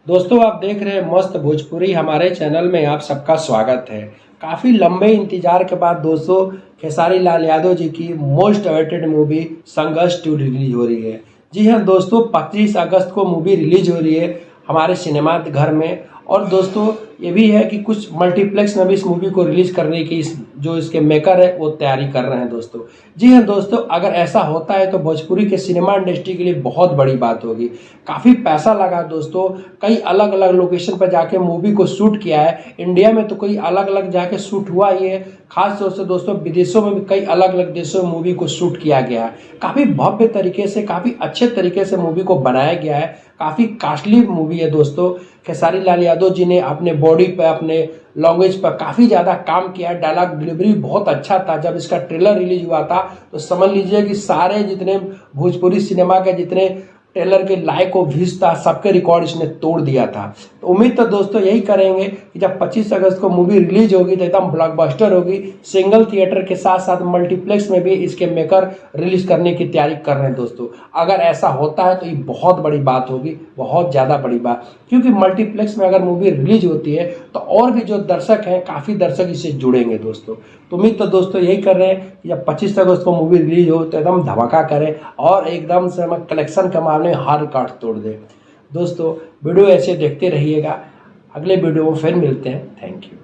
दोस्तों आप देख रहे हैं मस्त भोजपुरी। हमारे चैनल में आप सबका स्वागत है। काफ़ी लंबे इंतजार के बाद दोस्तों खेसारी लाल यादव जी की मोस्ट अवेटेड मूवी संघर्ष 2 रिलीज हो रही है। जी हाँ दोस्तों, 25 अगस्त को मूवी रिलीज हो रही है हमारे सिनेमा घर में। और दोस्तों ये भी है कि कुछ मल्टीप्लेक्स में भी इस मूवी को रिलीज करने की जो इसके मेकर है वो तैयारी कर रहे हैं दोस्तों। जी हाँ दोस्तों, अगर ऐसा होता है तो भोजपुरी के सिनेमा इंडस्ट्री के लिए बहुत बड़ी बात होगी। काफ़ी पैसा लगा दोस्तों, कई अलग अलग लोकेशन पर जाके मूवी को शूट किया है। इंडिया में तो कई अलग अलग जाके शूट हुआ ही है, खास तौर से दोस्तों विदेशों में भी कई अलग अलग देशों में मूवी को शूट किया गया है। काफ़ी भव्य तरीके से, काफ़ी अच्छे तरीके से मूवी को बनाया गया है। काफ़ी कॉस्टली मूवी है दोस्तों। खेसारी लाल यादव जी ने अपने बॉडी पे, अपने लैंग्वेज पर काफ़ी ज़्यादा काम किया है। डायलॉग डिलीवरी बहुत अच्छा था। जब इसका ट्रेलर रिलीज हुआ था तो समझ लीजिए कि सारे जितने भोजपुरी सिनेमा के जितने ट्रेलर के लाइक और व्यूज था, सबके रिकॉर्ड इसने तोड़ दिया था। तो उम्मीद तो दोस्तों यही करेंगे कि जब 25 अगस्त को मूवी रिलीज होगी तो एकदम ब्लॉकबस्टर होगी। सिंगल थिएटर के साथ साथ मल्टीप्लेक्स में भी इसके मेकर रिलीज करने की तैयारी कर रहे हैं दोस्तों। अगर ऐसा होता है तो ये बहुत बड़ी बात होगी, बहुत ज़्यादा बड़ी बात। क्योंकि मल्टीप्लेक्स में अगर मूवी रिलीज होती है तो और भी जो दर्शक हैं, काफ़ी दर्शक इससे जुड़ेंगे दोस्तों। तो उम्मीद तो दोस्तों यही कर रहे हैं कि जब 25 अगस्त को मूवी रिलीज हो तो एकदम धमाका करें और एकदम से हम कलेक्शन के मामले में हर रिकॉर्ड तोड़ दें। दोस्तों वीडियो ऐसे देखते रहिएगा। अगले वीडियो में फिर मिलते हैं। Thank you.